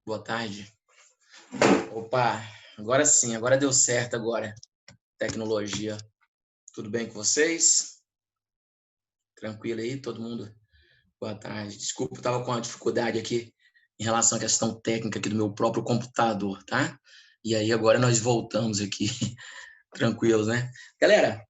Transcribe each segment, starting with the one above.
Boa tarde. Opa, agora sim, agora deu certo agora. Tecnologia. Tudo bem com vocês? Tranquilo aí, todo mundo? Boa tarde. Desculpa, eu estava com uma dificuldade aqui em relação à questão técnica aqui do meu próprio computador, tá? E aí agora nós voltamos aqui, tranquilos, né? Galera,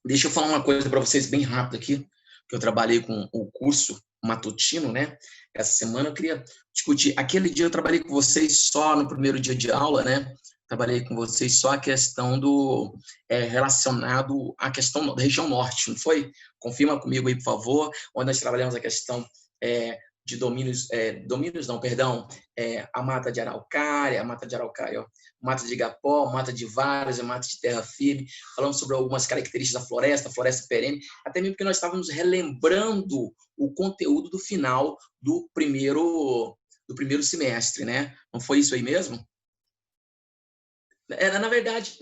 deixa eu falar uma coisa para vocês bem rápido aqui, que eu trabalhei com o curso matutino, né? Essa semana eu queria discutir. Aquele dia eu trabalhei com vocês só no primeiro dia de aula, né? Trabalhei com vocês só a questão do relacionado à questão da região norte, não foi? Confirma comigo aí, por favor, onde nós trabalhamos a questão de domínios não, perdão, a mata de araucária, ó, mata de igapó, mata de várzea, mata de terra firme. Falamos sobre algumas características da floresta perene, até mesmo porque nós estávamos relembrando o conteúdo do final do primeiro semestre, né? Não foi isso aí mesmo? Na verdade,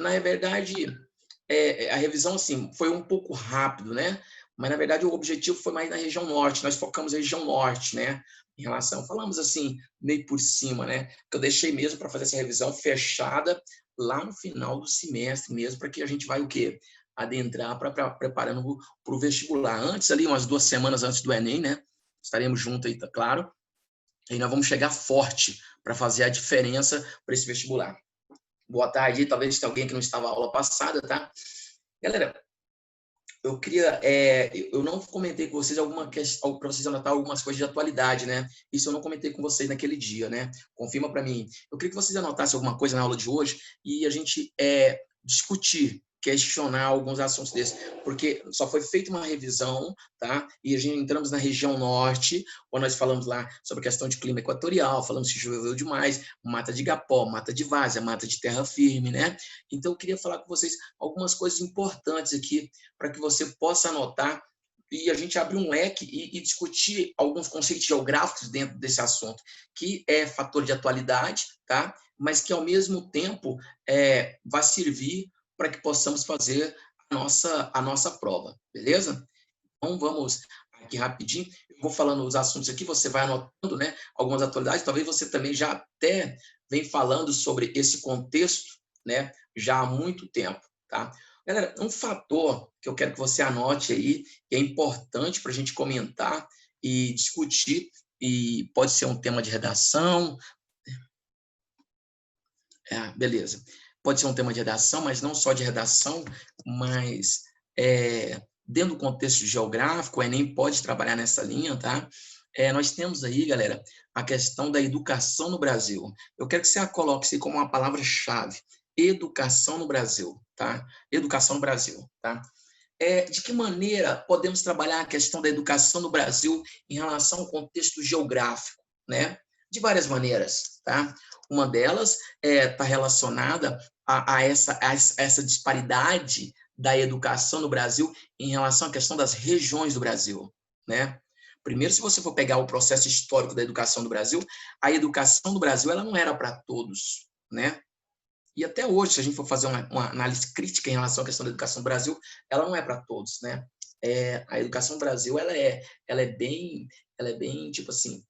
a revisão assim foi um pouco rápido, né? Mas na verdade o objetivo foi mais na região norte. Nós focamos na região norte, né? Em relação, falamos assim meio por cima, né? Que eu deixei mesmo para fazer essa revisão fechada lá no final do semestre mesmo, para que a gente vai o quê? Adentrar para preparando para o vestibular. Antes ali, umas 2 semanas antes do Enem, né? Estaremos juntos aí, tá claro? E nós vamos chegar forte para fazer a diferença para esse vestibular. Boa tarde, talvez tenha alguém que não estava na aula passada, tá? Galera, eu não comentei com vocês alguma questão, para vocês anotar algumas coisas de atualidade, né? Isso eu não comentei com vocês naquele dia, né? Confirma para mim. Eu queria que vocês anotassem alguma coisa na aula de hoje e a gente discutir, questionar alguns assuntos desses, porque só foi feita uma revisão, tá? E a gente entramos na região norte, onde nós falamos lá sobre a questão de clima equatorial, falamos se choveu demais, mata de igapó, mata de várzea, mata de terra firme, né? Então eu queria falar com vocês algumas coisas importantes aqui para que você possa anotar e a gente abrir um leque e discutir alguns conceitos geográficos dentro desse assunto, que é fator de atualidade, tá? Mas que, ao mesmo tempo, vai servir para que possamos fazer a nossa prova, beleza? Então, vamos aqui rapidinho. Eu vou falando os assuntos aqui, você vai anotando, né? Algumas atualidades, talvez você também já até vem falando sobre esse contexto, né? Já há muito tempo, tá? Galera, um fator que eu quero que você anote aí, que é importante para a gente comentar e discutir, e pode ser um tema de redação, beleza. Pode ser um tema de redação, mas não só de redação, mas dentro do contexto geográfico, o Enem pode trabalhar nessa linha, tá? Nós temos aí, galera, a questão da educação no Brasil. Eu quero que você coloque isso aí como uma palavra-chave. Educação no Brasil, tá? Educação no Brasil, tá? De que maneira podemos trabalhar a questão da educação no Brasil em relação ao contexto geográfico, né? De várias maneiras, tá? Uma delas está relacionada a essa disparidade da educação no Brasil em relação à questão das regiões do Brasil, né? Primeiro, se você for pegar o processo histórico da educação do Brasil, a educação do Brasil ela não era para todos, né? E até hoje, se a gente for fazer uma análise crítica em relação à questão da educação no Brasil, ela não é para todos, né? A educação no Brasil, ela é bem, tipo assim,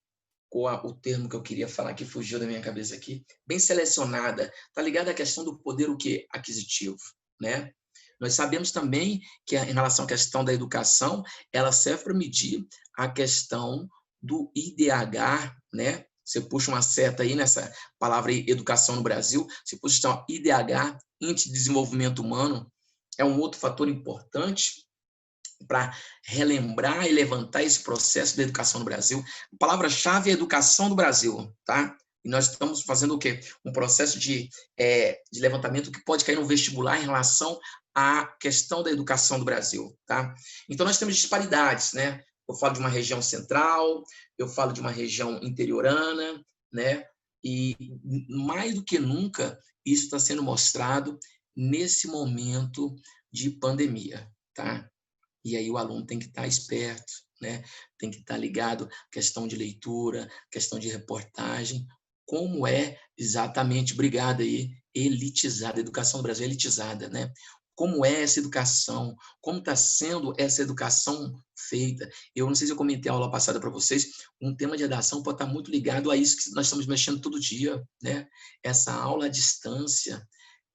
o termo que eu queria falar que fugiu da minha cabeça aqui, bem selecionada, tá ligado à questão do poder o quê? Aquisitivo, né? Nós sabemos também que em relação à questão da educação, ela serve para medir a questão do IDH, né? Você puxa uma seta aí nessa palavra aí, educação no Brasil, você puxa então, IDH, Índice de Desenvolvimento Humano, é um outro fator importante para relembrar e levantar esse processo da educação no Brasil. A palavra-chave é educação no Brasil, tá? E nós estamos fazendo o quê? Um processo de levantamento que pode cair no vestibular em relação à questão da educação do Brasil, tá? Então, nós temos disparidades, né? Eu falo de uma região central, eu falo de uma região interiorana, né? E mais do que nunca, isso está sendo mostrado nesse momento de pandemia, tá? E aí o aluno tem que estar esperto, né? Tem que estar ligado à questão de leitura, questão de reportagem, como é exatamente, obrigado aí, elitizada, a educação do Brasil é elitizada, né? como é essa educação, como está sendo essa educação feita. Eu não sei se eu comentei a aula passada para vocês, um tema de redação pode estar muito ligado a isso que nós estamos mexendo todo dia, né? Essa aula à distância,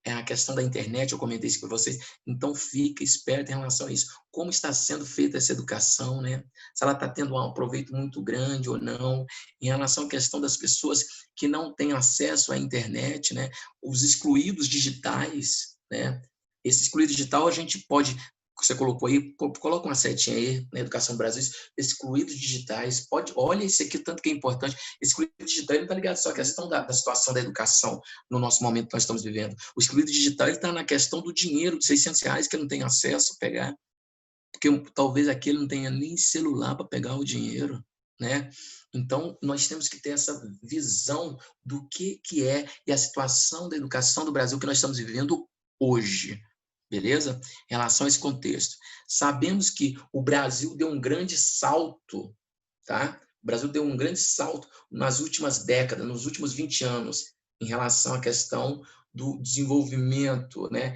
é a questão da internet, eu comentei isso com vocês, então fica esperto em relação a isso. Como está sendo feita essa educação, né? Se ela está tendo um proveito muito grande ou não, em relação à questão das pessoas que não têm acesso à internet, né? Os excluídos digitais, né? Esse excluído digital a gente pode, você colocou aí, coloca uma setinha aí na Educação Brasil, excluídos digitais, pode, olha isso aqui, tanto que é importante, excluído digital não está ligado só à questão da situação da educação no nosso momento que nós estamos vivendo. O excluído digital está na questão do dinheiro, de R$ 600 que ele não tem acesso a pegar, porque talvez aquele não tenha nem celular para pegar o dinheiro, né? Então, nós temos que ter essa visão do que é e a situação da educação do Brasil que nós estamos vivendo hoje. Beleza? Em relação a esse contexto. Sabemos que o Brasil deu um grande salto, tá? O Brasil deu um grande salto nas últimas décadas, nos últimos 20 anos, em relação à questão do desenvolvimento, né?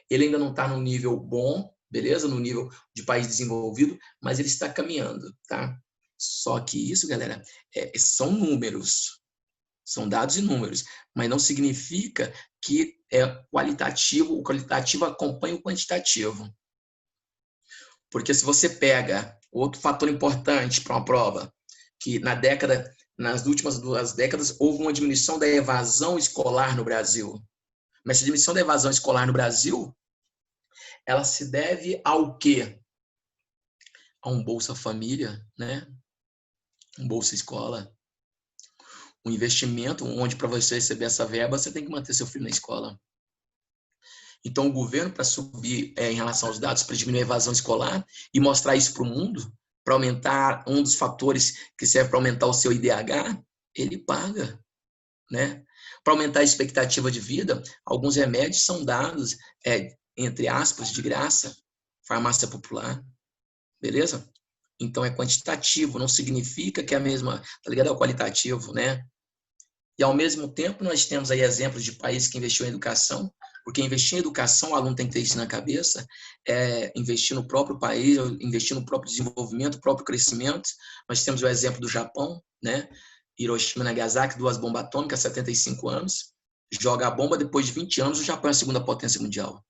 Ele ainda não está no nível bom, beleza? No nível de país desenvolvido, mas ele está caminhando, tá? Só que isso, galera, são números, são dados e números, mas não significa que o qualitativo acompanha o quantitativo. Porque se você pega outro fator importante para uma prova, que nas últimas 2 décadas, houve uma diminuição da evasão escolar no Brasil. Mas essa diminuição da evasão escolar no Brasil, ela se deve ao quê? A um Bolsa Família, né? Um Bolsa Escola. Um investimento onde, para você receber essa verba, você tem que manter seu filho na escola. Então, o governo, para subir em relação aos dados, para diminuir a evasão escolar e mostrar isso para o mundo, para aumentar um dos fatores que serve para aumentar o seu IDH, ele paga, né? Para aumentar a expectativa de vida, alguns remédios são dados, entre aspas, de graça, farmácia popular, beleza? Então, é quantitativo, não significa que é a mesma, tá ligado? É o qualitativo, né? E, ao mesmo tempo, nós temos aí exemplos de países que investiu em educação, porque investir em educação, o aluno tem que ter isso na cabeça, investir no próprio país, investir no próprio desenvolvimento, próprio crescimento. Nós temos o exemplo do Japão, né? Hiroshima e Nagasaki, 2 bombas atômicas, 75 anos, joga a bomba, depois de 20 anos, o Japão é a segunda potência mundial.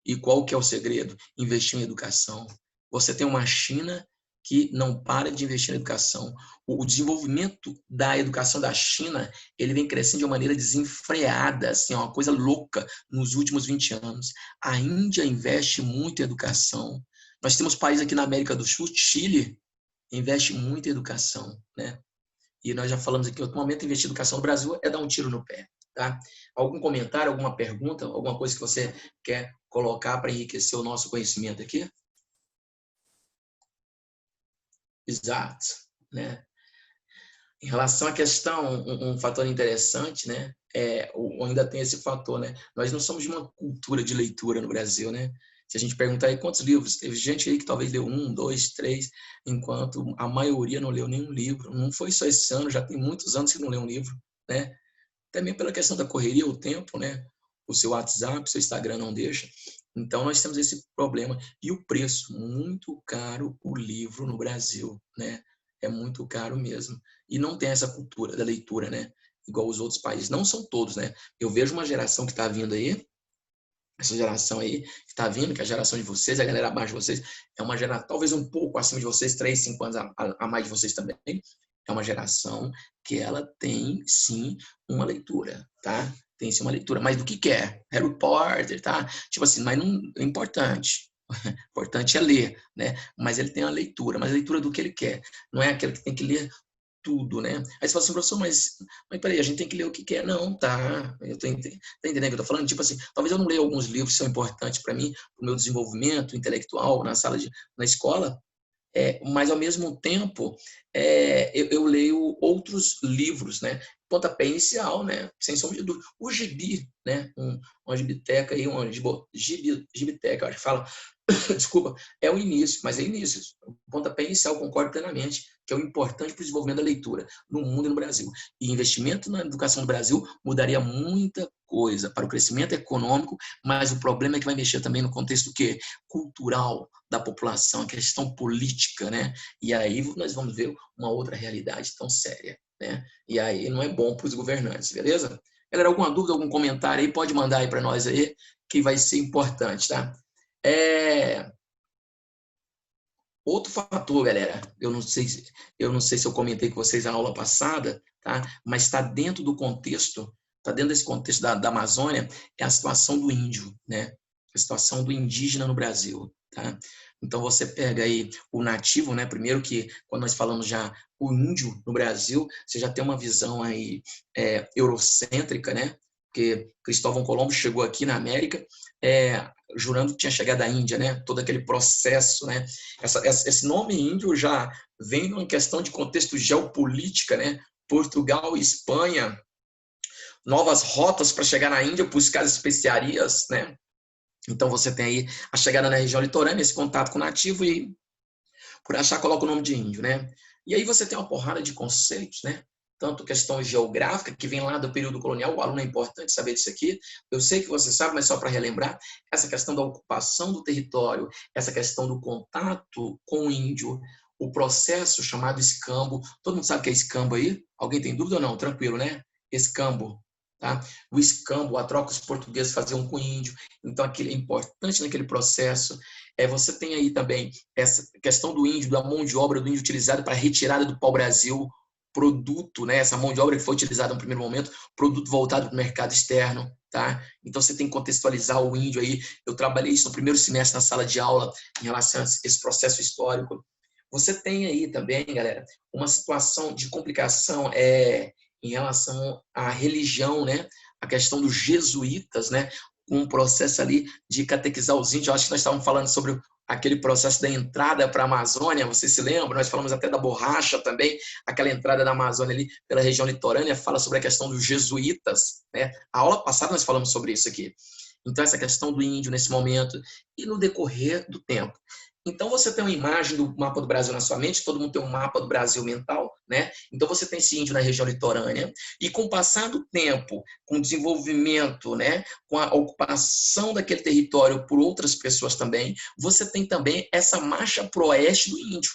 E qual que é o segredo? Investir em educação. Você tem uma China que não para de investir na educação. O desenvolvimento da educação da China, ele vem crescendo de uma maneira desenfreada, assim, uma coisa louca nos últimos 20 anos. A Índia investe muito em educação. Nós temos países aqui na América do Sul, Chile, investe muito em educação, né? E nós já falamos aqui em outro momento, investir em educação no Brasil é dar um tiro no pé, tá? Algum comentário, alguma pergunta, alguma coisa que você quer colocar para enriquecer o nosso conhecimento aqui? Exato, né? Em relação à questão, um fator interessante, né? Ainda tem esse fator, né? Nós não somos de uma cultura de leitura no Brasil, né? Se a gente perguntar aí quantos livros, teve gente aí que talvez leu 1, 2, 3, enquanto a maioria não leu nenhum livro. Não foi só esse ano, já tem muitos anos que não leu um livro, né? Também pela questão da correria, o tempo, né? O seu WhatsApp, o seu Instagram não deixa. Então, nós temos esse problema. E o preço, muito caro o livro no Brasil, né? É muito caro mesmo. E não tem essa cultura da leitura, né? Igual os outros países. Não são todos, né? Eu vejo uma geração que está vindo aí, essa geração aí que está vindo, que é a geração de vocês, a galera abaixo de vocês, é uma geração talvez um pouco acima de vocês, 3, 5 anos a mais de vocês também. É uma geração que ela tem, sim, uma leitura, tá? Tem sim uma leitura, mas do que é? Harry Potter, tá? Tipo assim, mas não é importante. O importante é ler, né? Mas ele tem uma leitura, mas a leitura do que ele quer. Não é aquele que tem que ler tudo, né? Aí você fala assim, professor, mas peraí, a gente tem que ler o que quer. Não, tá. Tá entendendo o que eu tô falando? Tipo assim, talvez eu não leia alguns livros que são importantes para mim, para o meu desenvolvimento intelectual na escola, mas, ao mesmo tempo, eu leio outros livros, né? Pontapé inicial, né? Sem sombra de dúvida. O gibi, né? Uma gibiteca aí, gibiteca, acho que fala, desculpa, é o início, mas é início. pontapé inicial, concordo plenamente, que é o importante para o desenvolvimento da leitura no mundo e no Brasil. E investimento na educação do Brasil mudaria muita coisa para o crescimento econômico, mas o problema é que vai mexer também no contexto que cultural da população, a questão política, né? E aí nós vamos ver uma outra realidade tão séria, né? E aí não é bom para os governantes, beleza? Galera, alguma dúvida, algum comentário aí, pode mandar aí para nós aí, que vai ser importante, tá? Outro fator, galera, eu não sei se eu comentei com vocês na aula passada, tá? Mas está dentro do contexto, está dentro desse contexto da Amazônia, é a situação do índio, né? A situação do indígena no Brasil, tá? Então você pega aí o nativo, né? Primeiro que quando nós falamos já o índio no Brasil, você já tem uma visão aí eurocêntrica, né? Porque Cristóvão Colombo chegou aqui na América, jurando que tinha chegado da Índia, né? Todo aquele processo, né? Esse nome índio já vem numa questão de contexto geopolítica, né? Portugal e Espanha, novas rotas para chegar na Índia, buscar as especiarias, né? Então você tem aí a chegada na região litorânea, esse contato com o nativo e por achar coloca o nome de índio, né? E aí você tem uma porrada de conceitos, né? Tanto questão geográfica, que vem lá do período colonial, o aluno é importante saber disso aqui. Eu sei que você sabe, mas só para relembrar, essa questão da ocupação do território, essa questão do contato com o índio, o processo chamado escambo. Todo mundo sabe o que é escambo aí? Alguém tem dúvida ou não? Tranquilo, né? Escambo. Tá? O escambo, a troca que os portugueses faziam com o índio. Então, aquilo é importante naquele processo. Você tem aí também essa questão do índio, da mão de obra do índio utilizada para a retirada do pau-brasil, produto, né? Essa mão de obra que foi utilizada no primeiro momento, produto voltado para o mercado externo, tá? Então você tem que contextualizar o índio aí. Eu trabalhei isso no primeiro semestre na sala de aula em relação a esse processo histórico. Você tem aí também, galera, uma situação de complicação em relação à religião, né? A questão dos jesuítas, né? Um processo ali de catequizar os índios. Eu acho que nós estávamos falando sobre aquele processo da entrada para a Amazônia, você se lembra? Nós falamos até da borracha também, aquela entrada da Amazônia ali pela região litorânea, fala sobre a questão dos jesuítas, né? A aula passada nós falamos sobre isso aqui. Então, essa questão do índio nesse momento e no decorrer do tempo. Então, você tem uma imagem do mapa do Brasil na sua mente, todo mundo tem um mapa do Brasil mental, né? Então, você tem esse índio na região litorânea, e com o passar do tempo, com o desenvolvimento, né? Com a ocupação daquele território por outras pessoas também, você tem também essa marcha para o oeste do índio.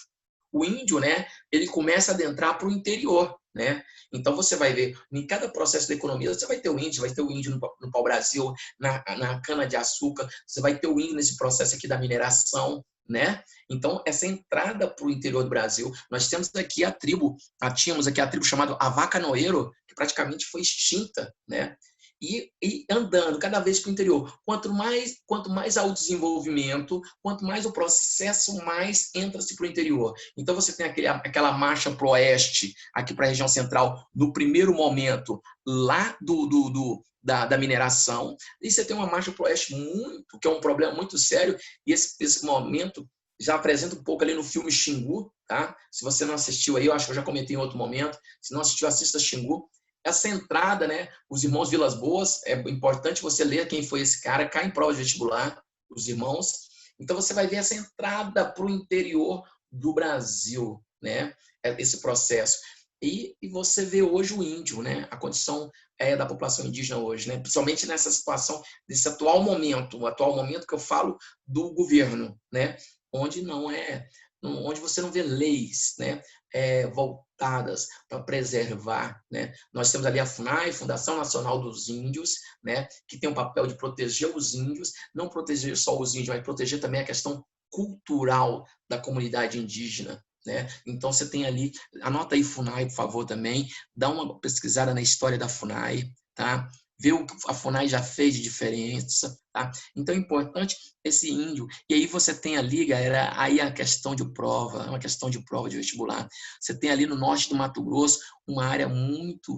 O índio, né? Ele começa a adentrar para o interior, né? Então, você vai ver, em cada processo da economia, você vai ter o índio no pau-brasil, na cana-de-açúcar, você vai ter o índio nesse processo aqui da mineração, né? Então, essa entrada para o interior do Brasil, nós temos aqui tínhamos aqui a tribo chamada Avacanoeiro, que praticamente foi extinta, né? E andando cada vez para o interior. Quanto mais ao desenvolvimento, quanto mais o processo, mais entra-se para o interior. Então, você tem aquela marcha para o oeste, aqui para a região central, no primeiro momento, lá da mineração, e você tem uma marcha para o oeste que é um problema muito sério, e esse momento já apresenta um pouco ali no filme Xingu, tá? Se você não assistiu aí, eu acho que eu já comentei em outro momento, se não assistiu, assista Xingu. Essa entrada, né? Os irmãos Vilas Boas, é importante você ler quem foi esse cara, cai em prova de vestibular, os irmãos. Então você vai ver essa entrada para o interior do Brasil, né? Esse processo. E você vê hoje o índio, né? A condição da população indígena hoje, né? Principalmente nessa situação, desse atual momento, o atual momento que eu falo do governo, né? Onde onde você não vê leis, né? Voltadas para preservar, né? Nós temos ali a FUNAI, Fundação Nacional dos Índios, né? Que tem o papel de proteger os índios, não proteger só os índios, mas proteger também a questão cultural da comunidade indígena, né? Então você tem ali, anota aí FUNAI, por favor, também, dá uma pesquisada na história da FUNAI, tá? Vê o que a FUNAI já fez de diferença, tá? Então é importante esse índio. E aí você tem ali, galera, aí a questão de prova, uma questão de prova de vestibular. Você tem ali no norte do Mato Grosso uma área muito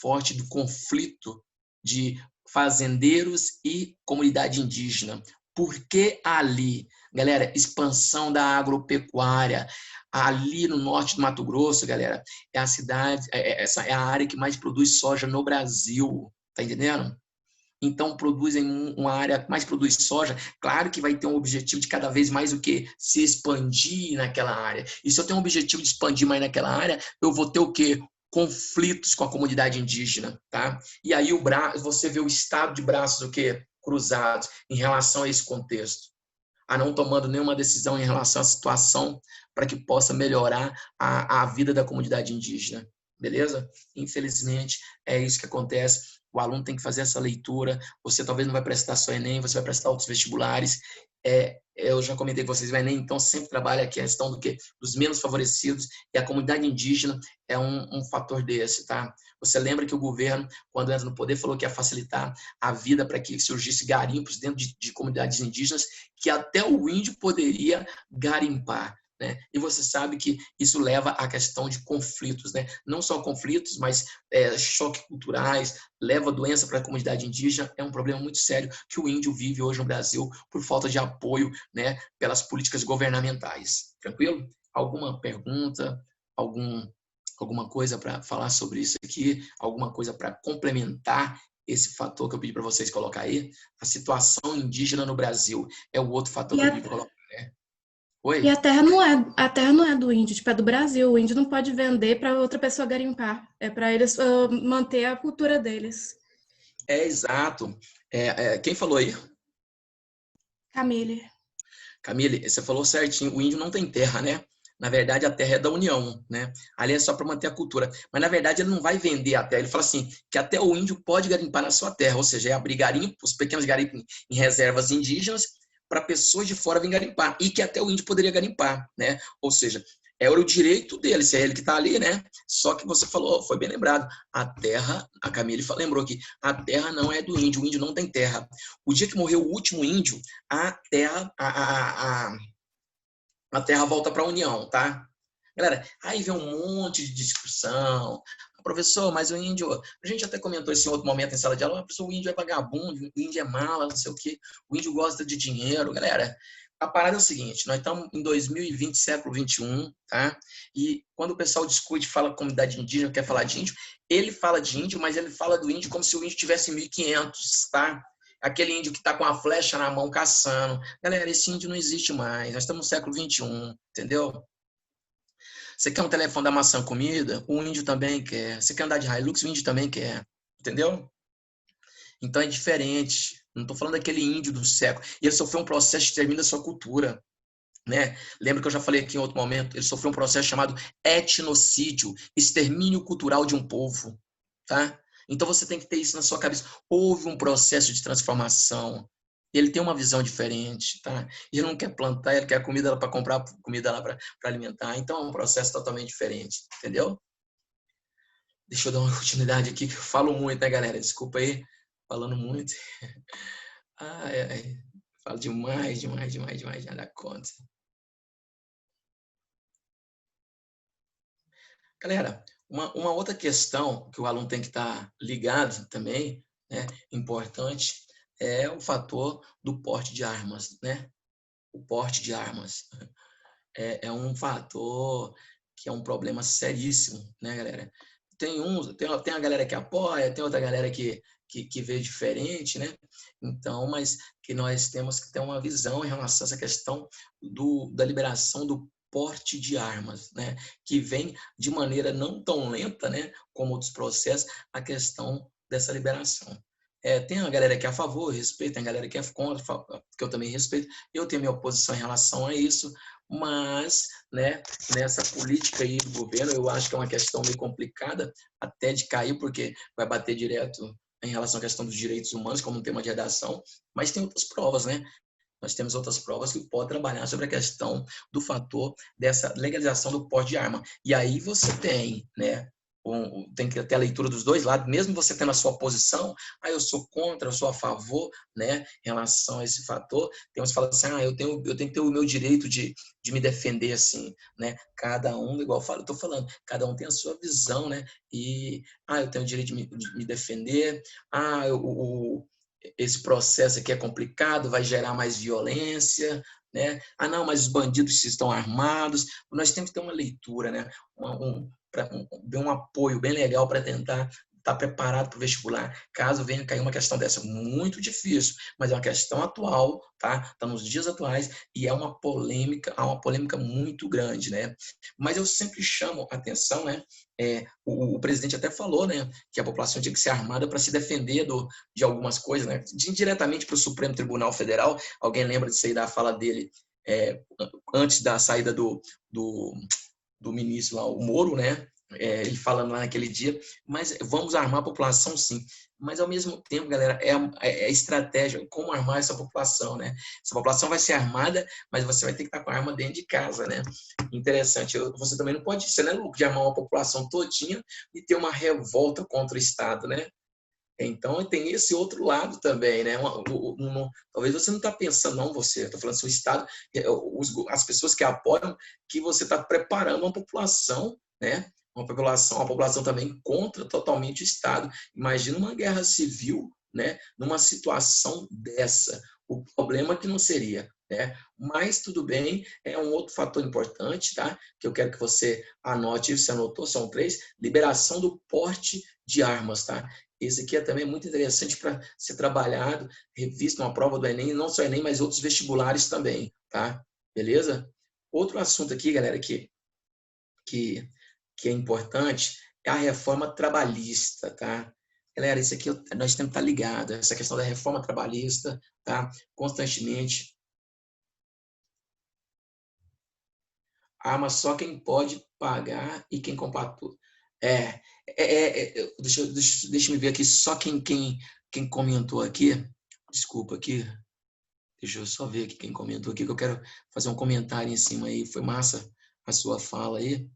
forte do conflito de fazendeiros e comunidade indígena. Por que ali? Galera, expansão da agropecuária. Ali no norte do Mato Grosso, galera, é a cidade, essa é a área que mais produz soja no Brasil. Tá entendendo? então produzem uma área mais produz soja, claro que vai ter um objetivo de cada vez mais o quê? Se expandir naquela área. E se eu tenho um objetivo de expandir mais naquela área, eu vou ter o quê? Conflitos com a comunidade indígena, tá? E aí você vê o estado de braços o quê? Cruzados em relação a esse contexto, a não tomando nenhuma decisão em relação à situação para que possa melhorar a vida da comunidade indígena, beleza? Infelizmente, é isso que acontece. O aluno tem que fazer essa leitura. Você talvez não vai prestar só Enem, você vai prestar outros vestibulares. Eu já comentei com vocês, o Enem, então, sempre trabalha a questão do quê? Dos menos favorecidos, e a comunidade indígena é um fator desse, tá? Você lembra que o governo, quando entra no poder, falou que ia facilitar a vida para que surgisse garimpos dentro de comunidades indígenas, que até o índio poderia garimpar. Né? E você sabe que isso leva à questão de conflitos, né? Não só conflitos, mas choques culturais, leva doença para a comunidade indígena. É um problema muito sério que o índio vive hoje no Brasil por falta de apoio, né, pelas políticas governamentais. Tranquilo? Alguma pergunta? Alguma coisa para falar sobre isso aqui? Alguma coisa para complementar esse fator que eu pedi para vocês colocar aí? A situação indígena no Brasil é o outro fator que eu pedi para colocar, né? E Oi? a terra não é do índio, tipo, é do Brasil. O índio não pode vender para outra pessoa garimpar. É para eles manter a cultura deles. É exato. Quem falou aí? Camille. Camille, você falou certinho. O índio não tem terra, né? Na verdade, a terra é da União, né? Ali é só para manter a cultura. Mas, na verdade, ele não vai vender a terra. Ele fala assim, que até o índio pode garimpar na sua terra. Ou seja, é abrir garimpo, os pequenos garimpos em reservas indígenas para pessoas de fora virem garimpar. E que até o índio poderia garimpar, né? Ou seja, é o direito dele, se é ele que está ali, né? Só que você falou, foi bem lembrado, a terra, a Camille lembrou que a terra não é do índio, o índio não tem terra. O dia que morreu o último índio, a terra, a terra volta para a União, tá? Galera, aí vem um monte de discussão. Professor, mas o índio, a gente até comentou isso em outro momento em sala de aula, professor, o índio é vagabundo, o índio é mala, não sei o quê, o índio gosta de dinheiro. Galera, a parada é o seguinte, nós estamos em 2020, século XXI, tá? E quando o pessoal discute, fala comunidade indígena, quer falar de índio, ele fala de índio, mas ele fala do índio como se o índio tivesse 1500, tá? Aquele índio que está com a flecha na mão caçando. Galera, esse índio não existe mais. Nós estamos no século XXI, entendeu? Você quer um telefone da Maçã Comida? O índio também quer. Você quer andar de Hilux? O índio também quer. Entendeu? Então é diferente. Não estou falando daquele índio do século. E ele sofreu um processo de extermínio da sua cultura. Né? Lembra que eu já falei aqui em outro momento? Ele sofreu um processo chamado etnocídio, extermínio cultural de um povo. Tá? Então você tem que ter isso na sua cabeça. Houve um processo de transformação. Ele tem uma visão diferente, tá? Ele não quer plantar, ele quer comida para comprar comida lá para alimentar. Então é um processo totalmente diferente, entendeu? Deixa eu dar uma continuidade aqui, que eu falo muito, né, galera? Desculpa aí, falando muito. Ai, ai. Falo demais, já dá conta. Galera, uma outra questão que o aluno tem que estar ligado também, né, importante, é o fator do porte de armas, né? O porte de armas é um fator que é um problema seríssimo, né, galera? Tem a galera que apoia, tem outra galera que vê diferente, né? Então, mas que nós temos que ter uma visão em relação a essa questão da liberação do porte de armas, né? Que vem de maneira não tão lenta, né? Como outros processos, a questão dessa liberação. Tem a galera que é a favor, eu respeito, tem a galera que é contra, que eu também respeito. Eu tenho minha oposição em relação a isso, mas, né, nessa política aí do governo, eu acho que é uma questão meio complicada até de cair, porque vai bater direto em relação à questão dos direitos humanos, como um tema de redação, mas tem outras provas, né? Nós temos outras provas que podem trabalhar sobre a questão do fator dessa legalização do porte de arma. E aí você tem, né, tem que ter a leitura dos dois lados, mesmo você tendo a sua posição, eu sou contra, eu sou a favor, né, em relação a esse fator, tem uns que falam assim, eu tenho que ter o meu direito de me defender, assim, né, cada um, igual eu estou falando, cada um tem a sua visão, né, e, eu tenho o direito de me defender, esse processo aqui é complicado, vai gerar mais violência, né, não, mas os bandidos estão armados, nós temos que ter uma leitura, né, um apoio bem legal para tentar está preparado para o vestibular, caso venha cair uma questão dessa. Muito difícil, mas é uma questão atual, tá? Está nos dias atuais e é uma polêmica muito grande, né? Mas eu sempre chamo a atenção, né? O presidente até falou, né, que a população tinha que ser armada para se defender de algumas coisas, né? Indiretamente para o Supremo Tribunal Federal. Alguém lembra disso aí da fala dele antes da saída do ministro lá, o Moro, né? Ele falando lá naquele dia, mas vamos armar a população sim. Mas ao mesmo tempo, galera, é estratégia, como armar essa população, né? Essa população vai ser armada, mas você vai ter que estar com a arma dentro de casa, né? Interessante. Você também não pode ser, né, Luco, de armar uma população todinha e ter uma revolta contra o Estado, né? Então, tem esse outro lado também, né? Talvez você não está pensando, não, você está falando assim, o Estado, as pessoas que apoiam, que você está preparando uma população, né? Uma população também contra totalmente o Estado. Imagina uma guerra civil, né? Numa situação dessa. O problema que não seria, né? Mas tudo bem, é um outro fator importante, tá? Que eu quero que você anote, você anotou, são 3, liberação do porte de armas, tá? Esse aqui é também muito interessante para ser trabalhado, revisto uma prova do Enem, não só Enem, mas outros vestibulares também, tá? Beleza? Outro assunto aqui, galera, que é importante, é a reforma trabalhista, tá? Galera, isso aqui nós temos que estar ligado, essa questão da reforma trabalhista, tá? Constantemente. Arma só quem pode pagar e quem compactua. Deixa eu ver aqui, só quem comentou aqui, desculpa aqui, deixa eu só ver aqui quem comentou aqui, que eu quero fazer um comentário em cima aí, foi massa a sua fala aí,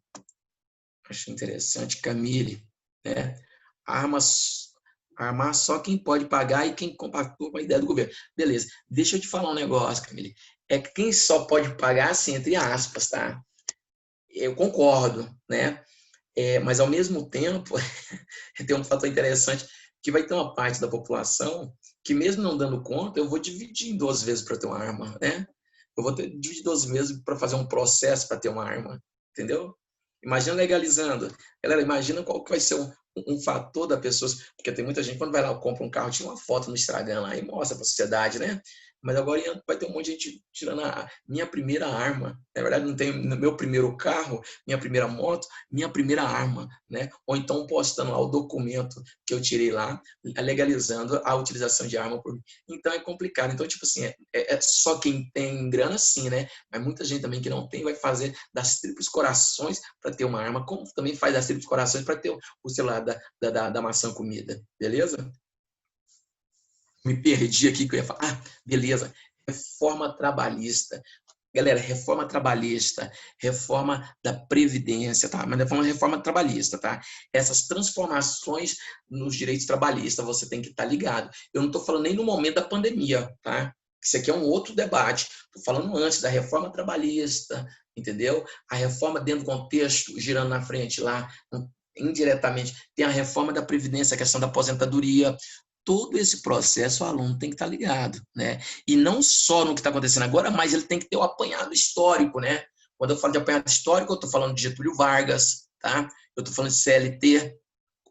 acho interessante, Camille, né? Armar só quem pode pagar e quem compactua com a ideia do governo. Beleza, deixa eu te falar um negócio, Camille, é que quem só pode pagar, assim, entre aspas, tá? Eu concordo, né? Mas, ao mesmo tempo, tem um fator interessante, que vai ter uma parte da população que, mesmo não dando conta, eu vou dividir em 2 vezes para ter uma arma, né? Eu vou dividir 2 vezes para fazer um processo para ter uma arma, entendeu? Imagina legalizando. Galera, imagina qual que vai ser um fator da pessoa, porque tem muita gente, quando vai lá, compra um carro, tira uma foto no Instagram lá e mostra para a sociedade, né? Mas agora vai ter um monte de gente tirando a minha primeira arma. Na verdade, não tem no meu primeiro carro, minha primeira moto, minha primeira arma, né? Ou então postando lá o documento que eu tirei lá, legalizando a utilização de arma por mim. Então é complicado. Então, tipo assim, é só quem tem grana, sim, né? Mas muita gente também que não tem vai fazer das tríplices corações para ter uma arma, como também faz das tríplices corações para ter o celular da maçã comida. Beleza? Me perdi aqui que eu ia falar. Ah, beleza. Reforma trabalhista. Galera, reforma trabalhista, reforma da Previdência, tá? Mas reforma trabalhista, tá? Essas transformações nos direitos trabalhistas, você tem que estar ligado. Eu não estou falando nem no momento da pandemia, tá? Isso aqui é um outro debate. Estou falando antes da reforma trabalhista, entendeu? A reforma dentro do contexto, girando na frente lá, indiretamente, tem a reforma da Previdência, a questão da aposentadoria. Todo esse processo o aluno tem que estar ligado, né? E não só no que está acontecendo agora, mas ele tem que ter o apanhado histórico, né? Quando eu falo de apanhado histórico, eu estou falando de Getúlio Vargas, tá? Eu estou falando de CLT,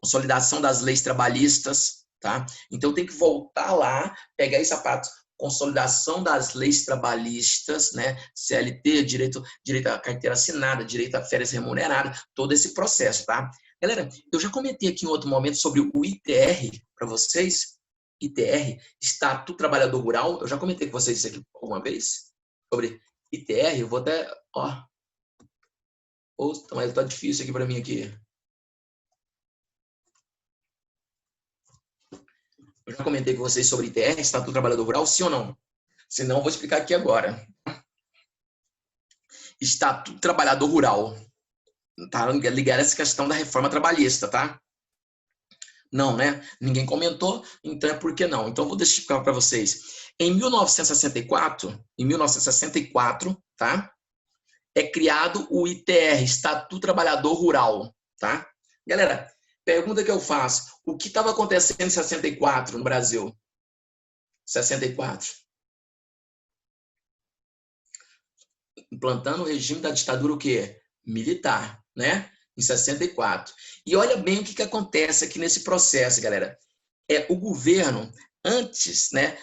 consolidação das leis trabalhistas, tá? Então tem que voltar lá, pegar esse aparato, consolidação das leis trabalhistas, né? CLT, direito à carteira assinada, direito a férias remuneradas, todo esse processo, tá? Galera, eu já comentei aqui em outro momento sobre o ITR para vocês. ITR, Estatuto do Trabalhador Rural. Eu já comentei com vocês isso aqui alguma vez? Sobre ITR, eu vou até... mas tá difícil aqui para mim aqui. Eu já comentei com vocês sobre ITR, Estatuto do Trabalhador Rural, sim ou não? Se não, eu vou explicar aqui agora. Estatuto do Trabalhador Rural. Tá ligado a essa questão da reforma trabalhista, tá? Não, né? Ninguém comentou, então é por que não? Então, eu vou explicar para vocês. Em 1964, tá? É criado o ITR, Estatuto do Trabalhador Rural, tá? Galera, pergunta que eu faço. O que estava acontecendo em 64 no Brasil? 64. Implantando o regime da ditadura o quê? Militar, né? em 64. E olha bem o que acontece aqui nesse processo, galera. O governo, antes, né,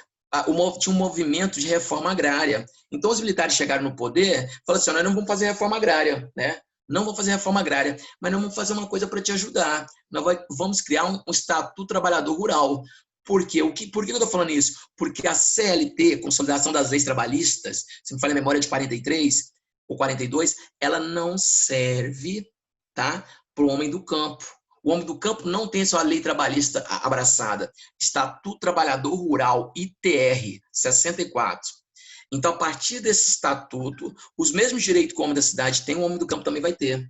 tinha um movimento de reforma agrária. Então, os militares chegaram no poder e falaram assim, nós não vamos fazer reforma agrária, né? Não vamos fazer reforma agrária, mas nós vamos fazer uma coisa para te ajudar. Nós vamos criar um Estatuto Trabalhador Rural. Por quê? Por que eu estou falando isso? Porque a CLT, Consolidação das Leis Trabalhistas, se me falha a memória, de 43 ou 42, ela não serve, tá, para o homem do campo. O homem do campo não tem sua lei trabalhista abraçada. Estatuto Trabalhador Rural, ITR, 64. Então, a partir desse estatuto, os mesmos direitos que o homem da cidade tem, o homem do campo também vai ter.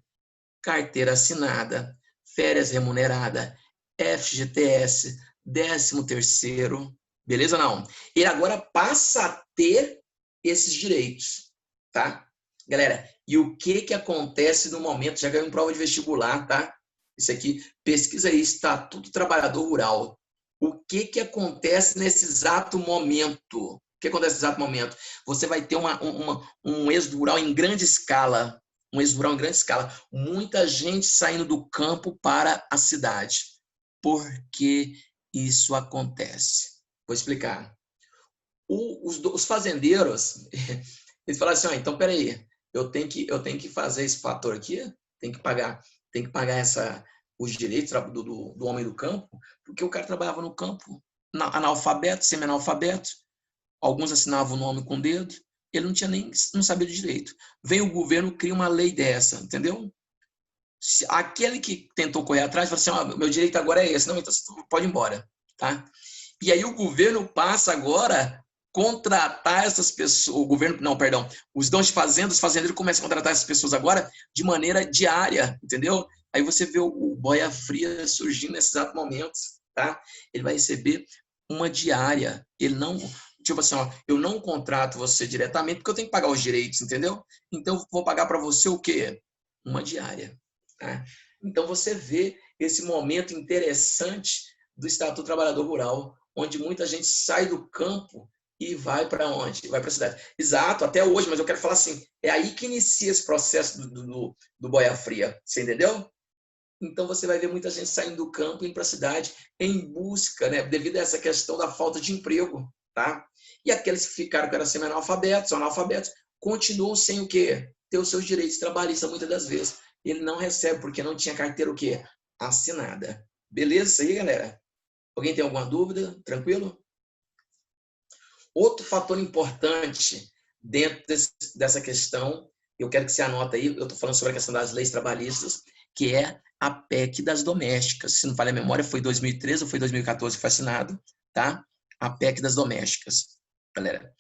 Carteira assinada, férias remunerada, FGTS, 13º, beleza ou não? Ele agora passa a ter esses direitos, tá? Galera, e o que acontece no momento? Já ganhou em prova de vestibular, tá? Isso aqui, pesquisa aí, Estatuto Trabalhador Rural. O que acontece nesse exato momento? O que acontece nesse exato momento? Você vai ter um êxodo rural em grande escala. Um êxodo rural em grande escala. Muita gente saindo do campo para a cidade. Por que isso acontece? Vou explicar. Os fazendeiros, eles falam assim, então, peraí, eu tenho que fazer esse fator aqui, tem que pagar os direitos do homem do campo, porque o cara trabalhava no campo, analfabeto, semi-analfabeto, alguns assinavam o nome com o dedo, ele não sabia do direito. Vem o governo, cria uma lei dessa, entendeu? Aquele que tentou correr atrás, fala assim, meu direito agora é esse, não, então você pode ir embora, tá? E aí o governo passa agora contratar essas pessoas, os donos de fazendas, os fazendeiros começam a contratar essas pessoas agora de maneira diária, entendeu? Aí você vê o boia fria surgindo nesses exatos momentos, tá? Ele vai receber uma diária, ele não, tipo assim, eu não contrato você diretamente porque eu tenho que pagar os direitos, entendeu? Então eu vou pagar para você o quê? Uma diária, tá? Então você vê esse momento interessante do Estatuto do Trabalhador Rural, onde muita gente sai do campo e vai para onde? Vai para a cidade. Exato, até hoje, mas eu quero falar assim, é aí que inicia esse processo do boia fria, você entendeu? Então você vai ver muita gente saindo do campo e indo para a cidade em busca, né, devido a essa questão da falta de emprego, tá? E aqueles que ficaram que eram semi-analfabetos, analfabetos, continuam sem o quê? Ter os seus direitos trabalhistas muitas das vezes. Ele não recebe porque não tinha carteira o quê? Assinada. Beleza isso aí, galera? Alguém tem alguma dúvida? Tranquilo? Outro fator importante dentro dessa questão, eu quero que você anote aí, eu estou falando sobre a questão das leis trabalhistas, que é a PEC das domésticas. Se não falha a memória, foi 2013 ou foi 2014 que foi assinado, tá? A PEC das domésticas, galera.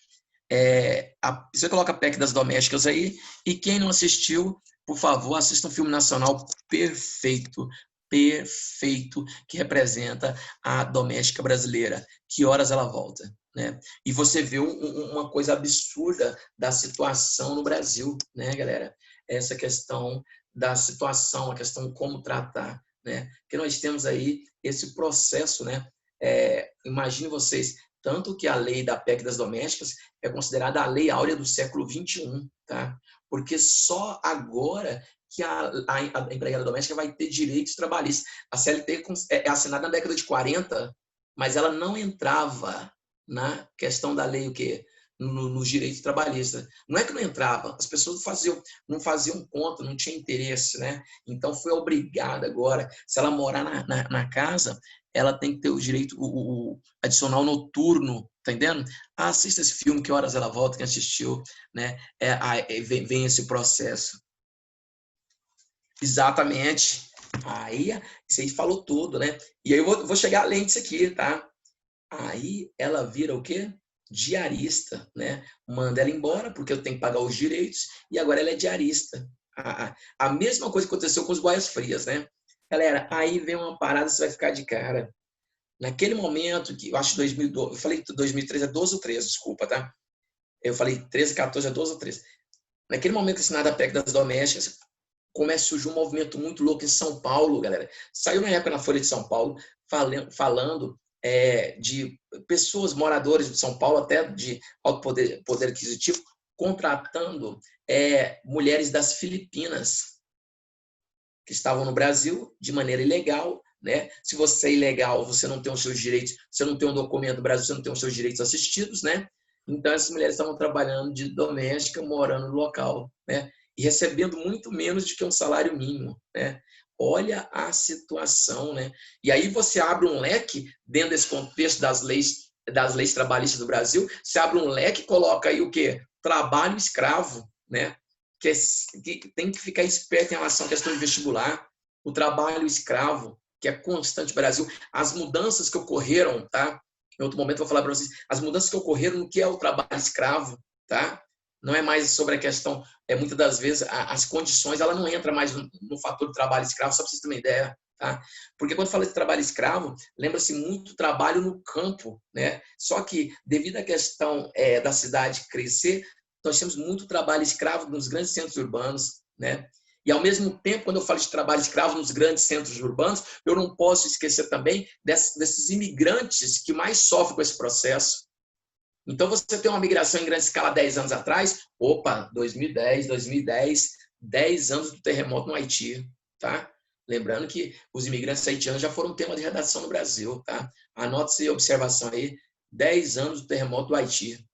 Você coloca a PEC das domésticas aí, e quem não assistiu, por favor, assista um filme nacional perfeito, que representa a doméstica brasileira. Que horas ela volta, né? E você vê uma coisa absurda da situação no Brasil, né, galera? Essa questão da situação, a questão como tratar, né? Que nós temos aí esse processo, né? Imagine vocês, tanto que a lei da PEC das domésticas é considerada a lei áurea do século XXI, tá? Porque só agora que a empregada doméstica vai ter direitos trabalhistas. A CLT é assinada na década de 40, mas ela não entrava na questão da lei, o quê? Nos direitos trabalhistas. Não é que não entrava, as pessoas não faziam conta, não tinha interesse, né? Então foi obrigada agora, se ela morar na casa, ela tem que ter o direito, o adicional noturno, tá entendendo? Assista esse filme, Que Horas Ela Volta, quem assistiu, né? Vem esse processo. Exatamente. Aí, isso aí falou tudo, né? E aí eu vou chegar além disso aqui, tá? Aí ela vira o quê? Diarista, né? Manda ela embora, porque eu tenho que pagar os direitos, e agora ela é diarista. A mesma coisa que aconteceu com os boias frias, né? Galera, aí vem uma parada, você vai ficar de cara. Naquele momento, que eu acho 2012, eu falei 2013 é 12 ou 13, desculpa, tá? Eu falei 13, 14 é 12 ou 13. Naquele momento que assinada a PEC das domésticas, começa a surgir um movimento muito louco em São Paulo, galera. Saiu na época na Folha de São Paulo, falando de pessoas, moradores de São Paulo, até de alto poder aquisitivo, contratando mulheres das Filipinas que estavam no Brasil de maneira ilegal, né? Se você é ilegal, você não tem os seus direitos, você não tem um documento do Brasil, você não tem os seus direitos assistidos, né? Então, essas mulheres estavam trabalhando de doméstica, morando no local, né? E recebendo muito menos do que um salário mínimo, né? Olha a situação, né? E aí você abre um leque dentro desse contexto das leis trabalhistas do Brasil, você abre um leque e coloca aí o quê? Trabalho escravo, né? Que tem que ficar esperto em relação à questão de vestibular, o trabalho escravo, que é constante no Brasil, as mudanças que ocorreram, tá? Em outro momento eu vou falar para vocês, as mudanças que ocorreram no que é o trabalho escravo, tá? Não é mais sobre a questão, muitas das vezes as condições, ela não entra mais no fator do trabalho escravo, só para vocês terem uma ideia, tá? Porque quando fala de trabalho escravo, lembra-se muito trabalho no campo, né? Só que devido à questão da cidade crescer, nós temos muito trabalho escravo nos grandes centros urbanos, né? E, ao mesmo tempo, quando eu falo de trabalho escravo nos grandes centros urbanos, eu não posso esquecer também desses imigrantes que mais sofrem com esse processo. Então, você tem uma migração em grande escala 10 anos atrás, 2010, 10 anos do terremoto no Haiti, tá? Lembrando que os imigrantes haitianos já foram tema de redação no Brasil, tá? Anote-se a observação aí, 10 anos do terremoto do Haiti,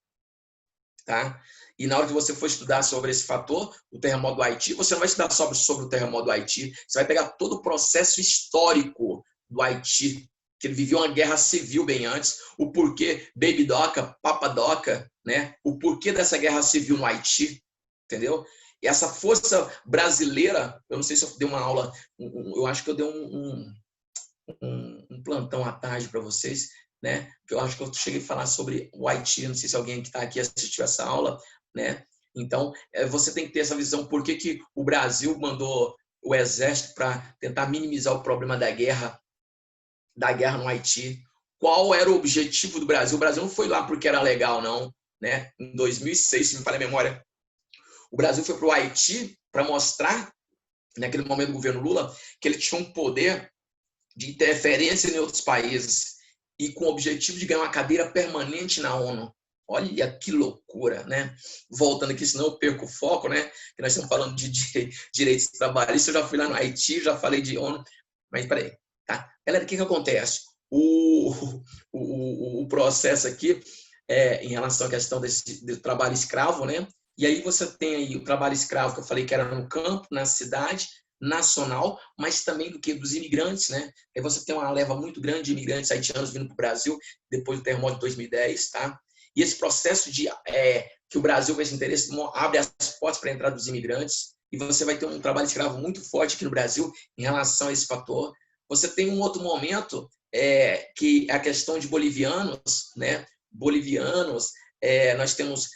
tá? E na hora que você for estudar sobre esse fator, o terremoto do Haiti, você não vai estudar sobre o terremoto do Haiti, você vai pegar todo o processo histórico do Haiti, que ele viveu uma guerra civil bem antes, o porquê Baby Doca, Papa Doca, né? O porquê dessa guerra civil no Haiti, entendeu? E essa força brasileira, eu não sei se eu dei uma aula, eu acho que eu dei um plantão à tarde para vocês, né? Eu acho que eu cheguei a falar sobre o Haiti, não sei se alguém que está aqui assistiu essa aula, né? Então, você tem que ter essa visão, por que o Brasil mandou o exército para tentar minimizar o problema da guerra no Haiti. Qual era o objetivo do Brasil? O Brasil não foi lá porque era legal, não, né? Em 2006, se me falha a memória, o Brasil foi para o Haiti para mostrar, naquele momento do governo Lula, que ele tinha um poder de interferência em outros países e com o objetivo de ganhar uma cadeira permanente na ONU. Olha que loucura, né? Voltando aqui, senão eu perco o foco, né? Que nós estamos falando de direitos trabalhistas, eu já fui lá no Haiti, já falei de ONU, mas peraí, tá? Galera, o que acontece? O processo aqui, em relação à questão do trabalho escravo, né? E aí você tem aí o trabalho escravo que eu falei que era no campo, na cidade, nacional, mas também dos imigrantes, né? Aí você tem uma leva muito grande de imigrantes haitianos vindo para o Brasil depois do terremoto de 2010, tá? E esse processo que o Brasil, com esse interesse, abre as portas para a entrada dos imigrantes, e você vai ter um trabalho escravo muito forte aqui no Brasil em relação a esse fator. Você tem um outro momento, que é a questão de bolivianos, né? Bolivianos, nós temos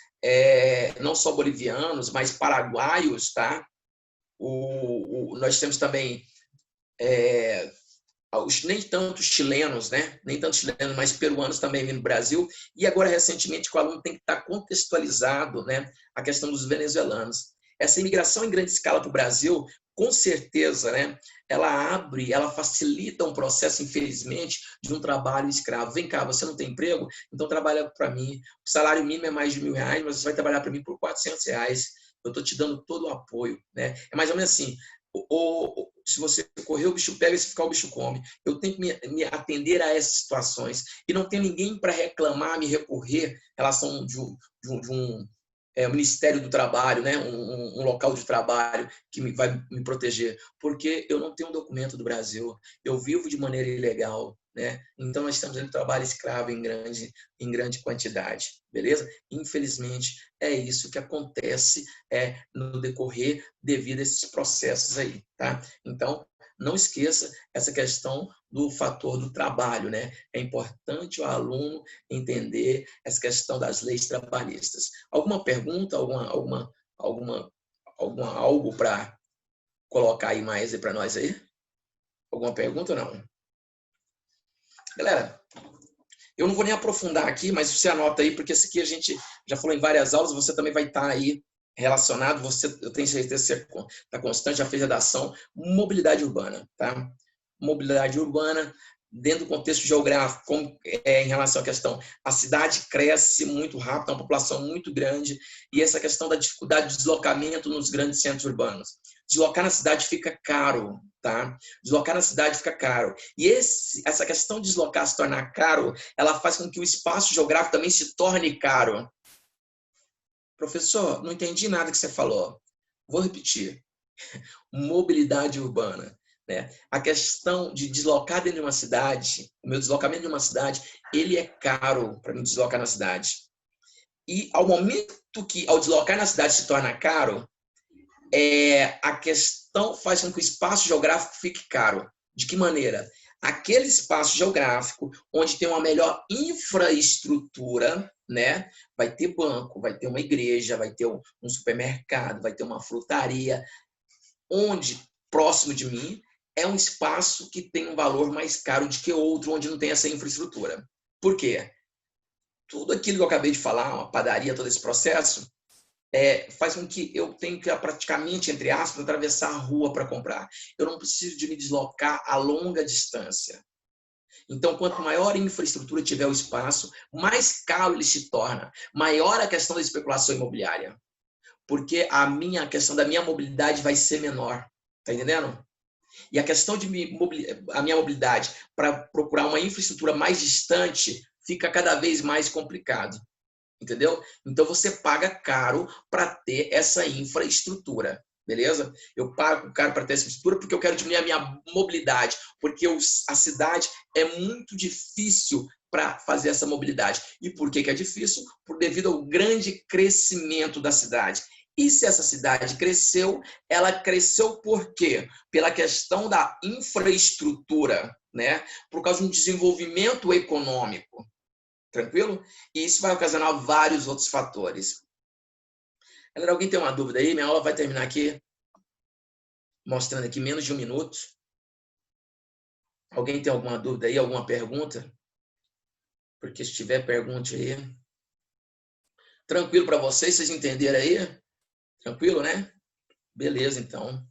não só bolivianos, mas paraguaios, tá? Nós temos também nem tanto chilenos, né? Nem tanto chilenos, mas peruanos também vindo do Brasil. E agora, recentemente, o aluno tem que estar contextualizado, né? A questão dos venezuelanos. Essa imigração em grande escala para o Brasil, com certeza, né? Ela facilita um processo, infelizmente, de um trabalho escravo. Vem cá, você não tem emprego? Então trabalha para mim. O salário mínimo é mais de R$1.000, mas você vai trabalhar para mim por R$400. Eu estou te dando todo o apoio, né? É mais ou menos assim, se você correr, o bicho pega, se ficar, o bicho come. Eu tenho que me atender a essas situações. E não tem ninguém para reclamar, me recorrer em relação de um Ministério do Trabalho, né? Um local de trabalho que vai me proteger. Porque eu não tenho um documento do Brasil. Eu vivo de maneira ilegal, né? Então, nós estamos no trabalho escravo em grande quantidade, beleza? Infelizmente, é isso que acontece no decorrer devido a esses processos aí, tá? Então, não esqueça essa questão do fator do trabalho, né? É importante o aluno entender essa questão das leis trabalhistas. Alguma pergunta, algo para colocar aí mais para nós aí? Alguma pergunta ou não? Galera, eu não vou nem aprofundar aqui, mas você anota aí, porque esse aqui a gente já falou em várias aulas, você também vai estar aí relacionado, eu tenho certeza que você está constante, já fez redação, mobilidade urbana, tá? Mobilidade urbana, dentro do contexto geográfico, como em relação à questão, a cidade cresce muito rápido, uma população muito grande, e essa questão da dificuldade de deslocamento nos grandes centros urbanos. Deslocar na cidade fica caro, tá? Deslocar na cidade fica caro. E essa questão de deslocar se tornar caro, ela faz com que o espaço geográfico também se torne caro. Professor, não entendi nada que você falou. Vou repetir. Mobilidade urbana. Né? A questão de deslocar dentro de uma cidade, o meu deslocamento de uma cidade, ele é caro para me deslocar na cidade. E ao momento que, ao deslocar na cidade, se torna caro, a questão faz com que o espaço geográfico fique caro. De que maneira? Aquele espaço geográfico onde tem uma melhor infraestrutura, né? Vai ter banco, vai ter uma igreja, vai ter um supermercado, vai ter uma frutaria, onde, próximo de mim, é um espaço que tem um valor mais caro do que outro, onde não tem essa infraestrutura. Por quê? Tudo aquilo que eu acabei de falar, uma padaria, todo esse processo, faz com que eu tenha que, praticamente, entre aspas, atravessar a rua para comprar. Eu não preciso de me deslocar a longa distância. Então, quanto maior a infraestrutura tiver o espaço, mais caro ele se torna. Maior a questão da especulação imobiliária. Porque a questão da minha mobilidade vai ser menor. Tá entendendo? E a questão de a minha mobilidade para procurar uma infraestrutura mais distante fica cada vez mais complicado. Entendeu? Então, você paga caro para ter essa infraestrutura, beleza? Eu pago caro para ter essa infraestrutura porque eu quero diminuir a minha mobilidade, porque a cidade é muito difícil para fazer essa mobilidade. E por que é difícil? Devido ao grande crescimento da cidade. E se essa cidade cresceu, ela cresceu por quê? Pela questão da infraestrutura, né? Por causa de um desenvolvimento econômico. Tranquilo? E isso vai ocasionar vários outros fatores. Galera, alguém tem uma dúvida aí? Minha aula vai terminar aqui, mostrando aqui menos de 1 minuto. Alguém tem alguma dúvida aí? Alguma pergunta? Porque se tiver, pergunte aí. Tranquilo para vocês? Vocês entenderam aí? Tranquilo, né? Beleza, então.